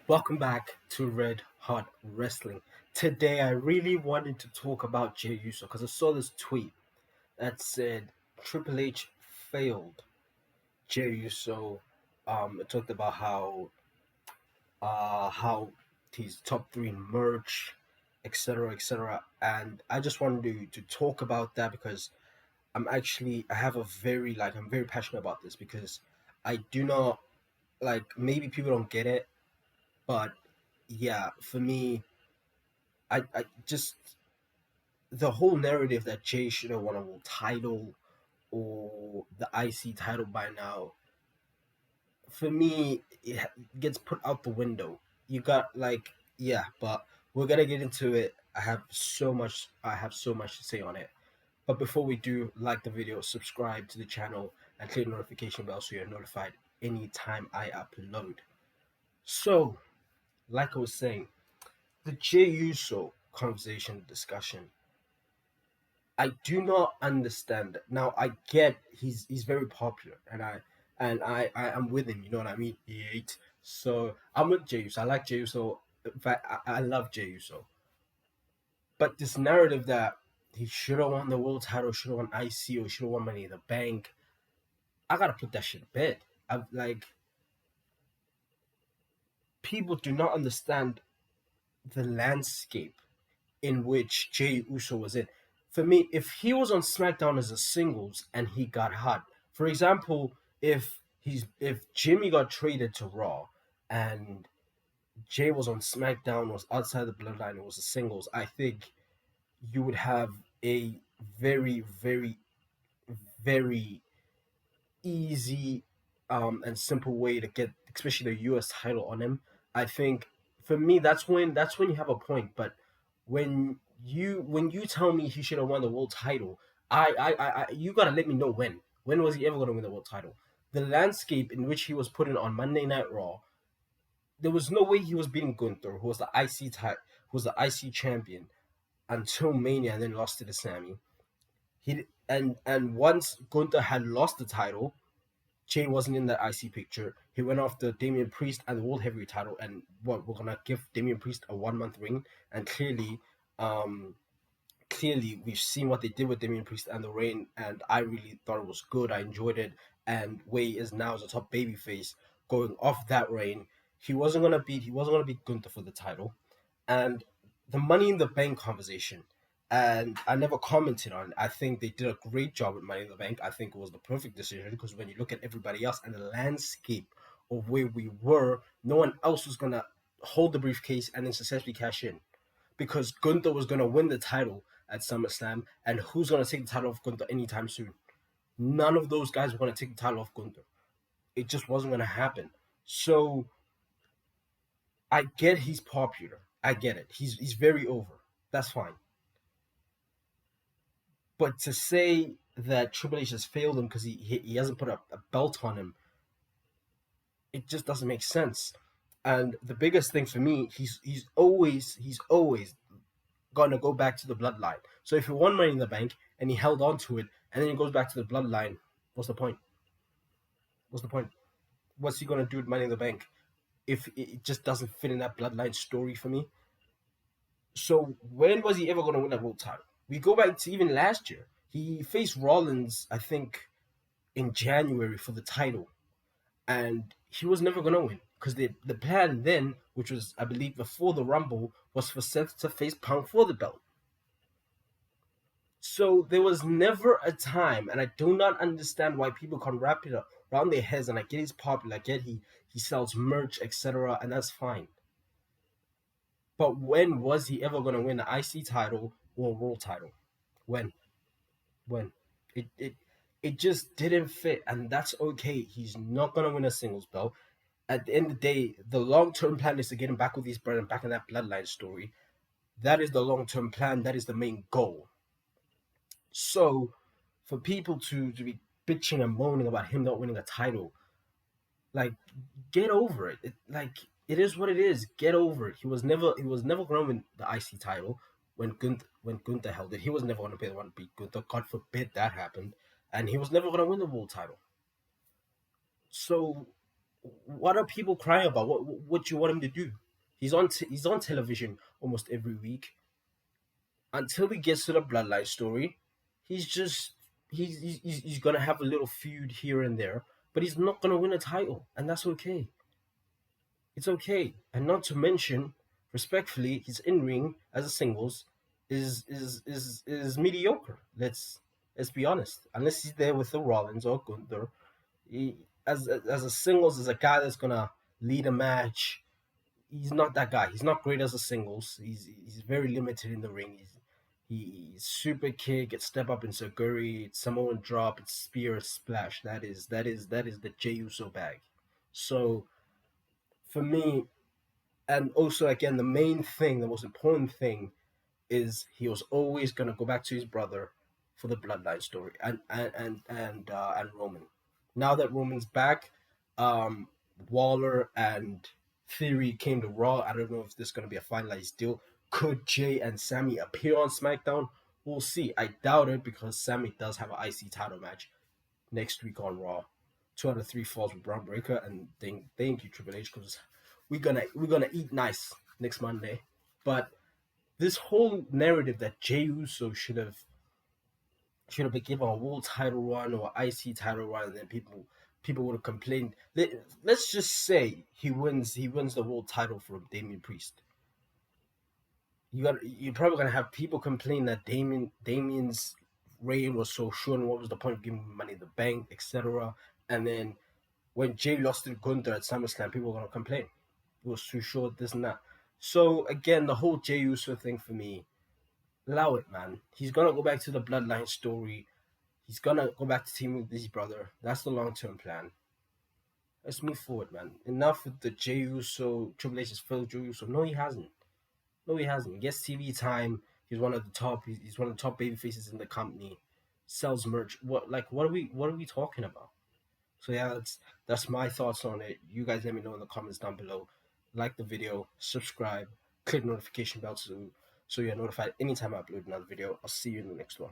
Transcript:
Welcome back to Red Hot Wrestling. Today, I really wanted to talk about Jey Uso because I saw this tweet that said Triple H failed Jey Uso. It talked about how he's top three in merch, etc., etc. And I just wanted to talk about that because I have a I'm very passionate about this because I do not maybe people don't get it, but yeah, for me I just the whole narrative that Jay should have won a world title or the IC title by now, for me, it gets put out the window. You got yeah, but we're gonna get into it. I have so much to say on it. But before we do, like the video, subscribe to the channel, and click the notification bell so you're notified anytime I upload. So, like I was saying, the Jey Uso conversation discussion, I do not understand. Now I get he's very popular, and I am with him. You know what I mean? He ate. So I'm with Jey Uso. I like Jey Uso. In fact, I love Jey Uso. But this narrative that he should have won the world title, should have won IC, or should have won Money in the Bank, I gotta put that shit to bed. I'm like, people do not understand the landscape in which Jey Uso was in. For me, if he was on SmackDown as a singles and he got hot, for example, if Jimmy got traded to Raw and Jay was on SmackDown, was outside the bloodline, it was a singles, I think you would have a very, very, very easy and simple way to get especially the US title on him. I think for me that's when you have a point. But when you tell me he should have won the world title, I you gotta let me know when. When was he ever gonna win the world title? The landscape in which he was put in on Monday Night Raw, there was no way he was beating Gunther, who was the IC champion until Mania and then lost to the Sammy. And once Gunther had lost the title, Jay wasn't in that IC picture. He went after Damian Priest and the World Heavyweight title, and what we're gonna give Damian Priest a 1 month ring, and um, clearly we've seen what they did with Damian Priest and the reign, and I really thought it was good. I enjoyed it, and Wwe is now as a top babyface going off that reign. He wasn't gonna beat Gunther for the title, and the Money in the Bank conversation. And I never commented on it. I think they did a great job with Money in the Bank. I think it was the perfect decision because when you look at everybody else and the landscape of where we were, no one else was gonna hold the briefcase and then successfully cash in because Gunther was gonna win the title at SummerSlam, and who's gonna take the title off Gunther anytime soon? None of those guys were gonna take the title off Gunther. It just wasn't gonna happen. So I get he's popular. I get it. He's very over. That's fine. But to say that Triple H has failed him because he hasn't put a belt on him, it just doesn't make sense. And the biggest thing for me, he's always gonna go back to the bloodline. So if he won Money in the Bank and he held on to it, and then he goes back to the bloodline, what's the point? What's the point? What's he gonna do with Money in the Bank if it just doesn't fit in that bloodline story for me? So when was he ever gonna win that world title? We go back to even last year. He faced Rollins, I think, in January for the title, and he was never gonna win because the plan then, which was I believe before the Rumble, was for Seth to face Punk for the belt. So there was never a time, and I do not understand why people can wrap it up around their heads. And I get he's popular, I get he sells merch, etc., and that's fine. But when was he ever gonna win the IC title or a world title? When? When? It it it just didn't fit, and that's okay. He's not gonna win a singles belt. At the end of the day, the long term plan is to get him back with his brother and back in that bloodline story. That is the long term plan. That is the main goal. So, for people to be bitching and moaning about him not winning a title, like get over it. It is what it is. Get over it. He was never going to win the IC title when Gunther held it. He was never going to be the one to beat Gunther. God forbid that happened, and he was never going to win the world title. So What are people crying about? What you want him to do? He's on television almost every week. Until he gets to the bloodline story, he's just he's gonna have a little feud here and there, but he's not gonna win a title, and that's okay. It's okay. And not to mention, respectfully, his in ring as a singles is mediocre. Let's be honest. Unless he's there with the Rollins or Gunther, he, as a singles, as a guy that's gonna lead a match, he's not that guy. He's not great as a singles. He's very limited in the ring. He's super kick, it's step up in Saguri, it's Samoan drop, it's spear, splash. That is the Jey Uso bag. So for me, and also again, the main thing, the most important thing is he was always gonna go back to his brother for the bloodline story and Roman. Now that Roman's back, um, Waller and Theory came to Raw. I don't know if this is gonna be a finalized deal. Could Jay and Sammy appear on SmackDown? We'll see. I doubt it because Sammy does have an IC title match next week on Raw. 2 out of 3 falls with Braun Breaker, and thank you Triple H because we're gonna eat nice next Monday. But this whole narrative that Jey Uso should have been given a world title run or IC title run, and then people would have complained. Let's just say he wins the world title from Damian Priest. You're probably gonna have people complain that Damian's reign was so short, and what was the point of giving him Money in the Bank, etc. And then when Jay lost to Gunther at SummerSlam, people were gonna complain it was too short, this and that. So again, the whole Jey Uso thing for me, allow it, man. He's gonna go back to the bloodline story. He's gonna go back to teaming with his brother. That's the long-term plan. Let's move forward, man. Enough with the Jey Uso, Triple H has failed Jey Uso. No, he hasn't. No, he hasn't. He gets TV time. He's one of the top. He's one of the top baby faces in the company. Sells merch. What are we talking about? So yeah, that's my thoughts on it. You guys let me know in the comments down below. Like the video, subscribe, click notification bell so you're notified anytime I upload another video. I'll see you in the next one.